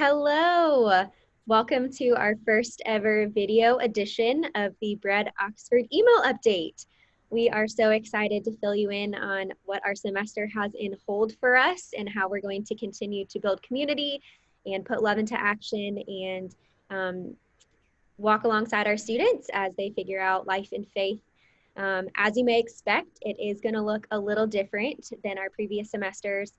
Hello. Welcome to our first ever video edition of the Bread Oxford email update. We are so excited to fill you in on what our semester has in hold for us and how we're going to continue to build community and put love into action and walk alongside our students as they figure out life and faith. As you may expect, it is going to look a little different than our previous semesters.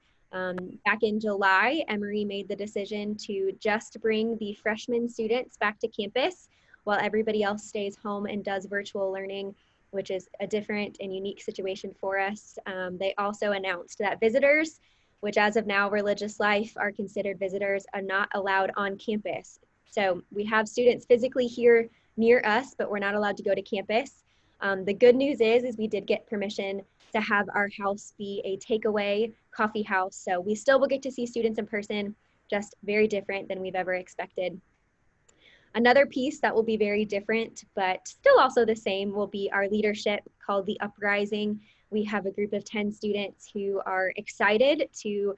Back in July, Emory made the decision to just bring the freshman students back to campus while everybody else stays home and does virtual learning, which is a different and unique situation for us. They also announced that visitors, which as of now, Religious Life are considered visitors, are not allowed on campus. So we have students physically here near us, but we're not allowed to go to campus. The good news is we did get permission to have our house be a takeaway coffee house. So we still will get to see students in person, just very different than we've ever expected. Another piece that will be very different, but still also the same, will be our leadership called the Uprising. We have a group of 10 students who are excited to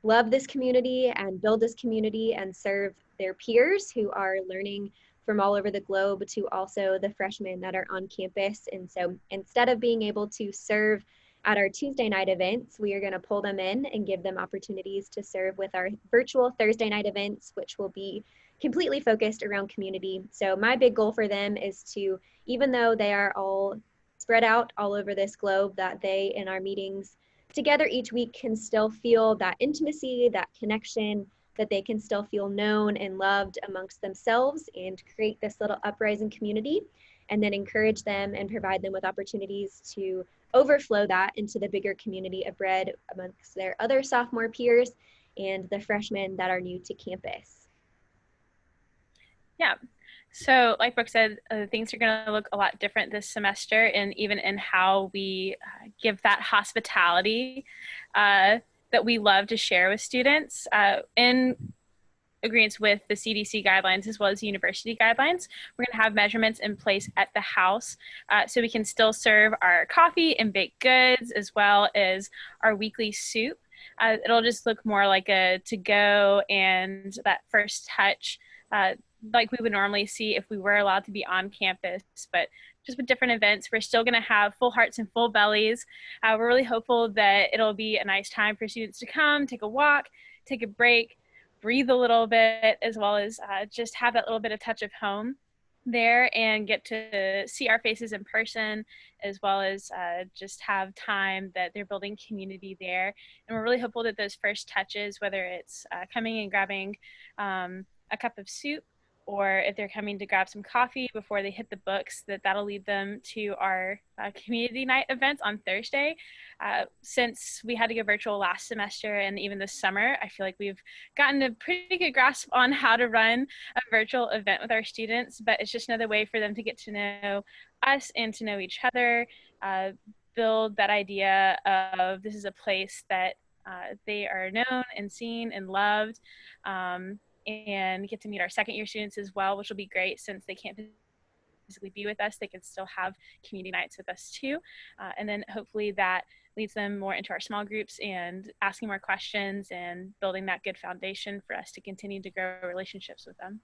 love this community and build this community and serve their peers who are learning from all over the globe to also the freshmen that are on campus. And so instead of being able to serve at our Tuesday night events, we are going to pull them in and give them opportunities to serve with our virtual Thursday night events, which will be completely focused around community. So my big goal for them is to, even though they are all spread out all over this globe, that they in our meetings together each week can still feel that intimacy, that connection, that they can still feel known and loved amongst themselves and create this little uprising community, and then encourage them and provide them with opportunities to overflow that into the bigger community of Bread amongst their other sophomore peers and the freshmen that are new to campus. Yeah. So like Brooke said, things are going to look a lot different this semester, and even in how we give that hospitality that we love to share with students in agreement with the CDC guidelines as well as university guidelines. We're going to have measurements in place at the house so we can still serve our coffee and baked goods as well as our weekly soup. It'll just look more like a to-go and that first touch like we would normally see if we were allowed to be on campus, but just with different events, we're still going to have full hearts and full bellies. We're really hopeful that it'll be a nice time for students to come, take a walk, take a break, breathe a little bit, as well as just have that little bit of touch of home there and get to see our faces in person, as well as just have time that they're building community there. And we're really hopeful that those first touches, whether it's coming and grabbing a cup of soup, or if they're coming to grab some coffee before they hit the books, that'll lead them to our community night events on Thursday. Since we had to go virtual last semester and even this summer, I feel like we've gotten a pretty good grasp on how to run a virtual event with our students, but it's just another way for them to get to know us and to know each other, build that idea of this is a place that they are known and seen and loved. And get to meet our second year students as well, which will be great since they can't physically be with us. They can still have community nights with us too. And then hopefully that leads them more into our small groups and asking more questions and building that good foundation for us to continue to grow relationships with them.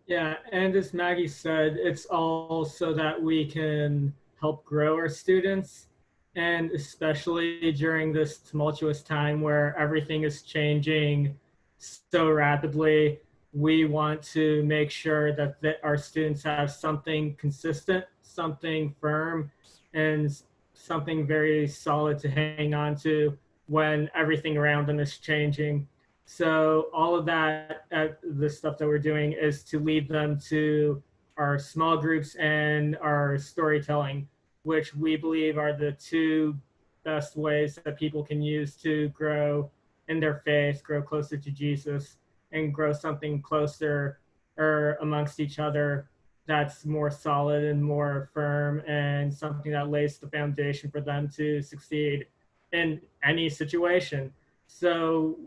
Yeah, and as Maggie said, it's all so that we can help grow our students, and especially during this tumultuous time where everything is changing so rapidly, we want to make sure that our students have something consistent, something firm, and something very solid to hang on to when everything around them is changing. So all of that, the stuff that we're doing is to lead them to our small groups and our storytelling, which we believe are the two best ways that people can use to grow in their faith, grow closer to Jesus, and grow something closer or amongst each other that's more solid and more firm, and something that lays the foundation for them to succeed in any situation. So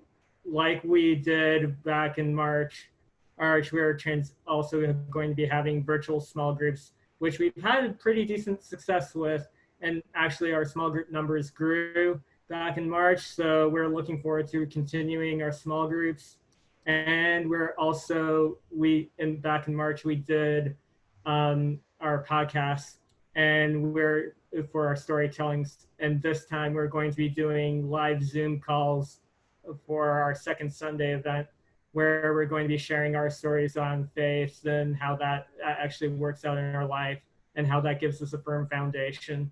like we did back in March, we're also going to be having virtual small groups, which we've had pretty decent success with. And actually our small group numbers grew back in March. So we're looking forward to continuing our small groups And we're also, back in March, we did our podcast, and we're for our storytelling. And this time we're going to be doing live Zoom calls for our second Sunday event, where we're going to be sharing our stories on faith and how that actually works out in our life and how that gives us a firm foundation.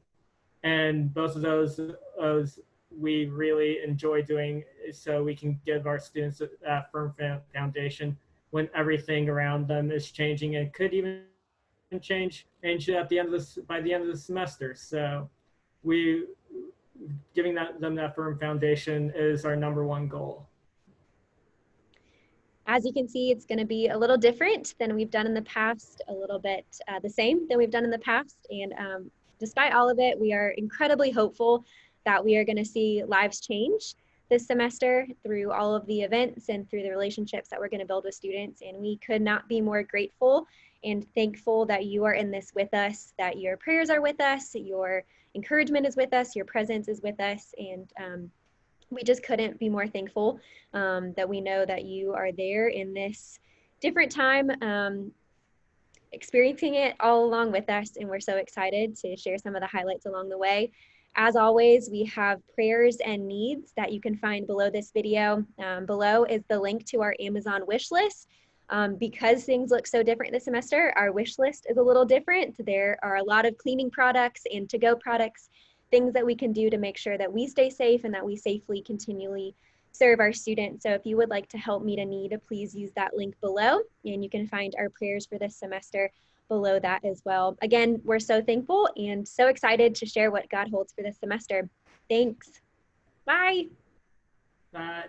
And both of those we really enjoy doing, so we can give our students that firm foundation when everything around them is changing, and could even change at the end of this by the end of the semester. So we giving them that firm foundation is our number one goal. As you can see, it's going to be a little different than we've done in the past, a little bit the same than we've done in the past. And despite all of it, we are incredibly hopeful that we are going to see lives change this semester through all of the events and through the relationships that we're going to build with students. And we could not be more grateful and thankful that you are in this with us, that your prayers are with us, your encouragement is with us, your presence is with us. And we just couldn't be more thankful that we know that you are there in this different time, experiencing it all along with us. And we're so excited to share some of the highlights along the way. As always, we have prayers and needs that you can find below this video. Below is the link to our Amazon wish list. Because things look so different this semester, our wish list is a little different. There are a lot of cleaning products and to-go products, things that we can do to make sure that we stay safe and that we safely continually serve our students. So if you would like to help meet a need, please use that link below, and you can find our prayers for this semester below that as well. Again, we're so thankful and so excited to share what God holds for this semester. Thanks. Bye. Bye.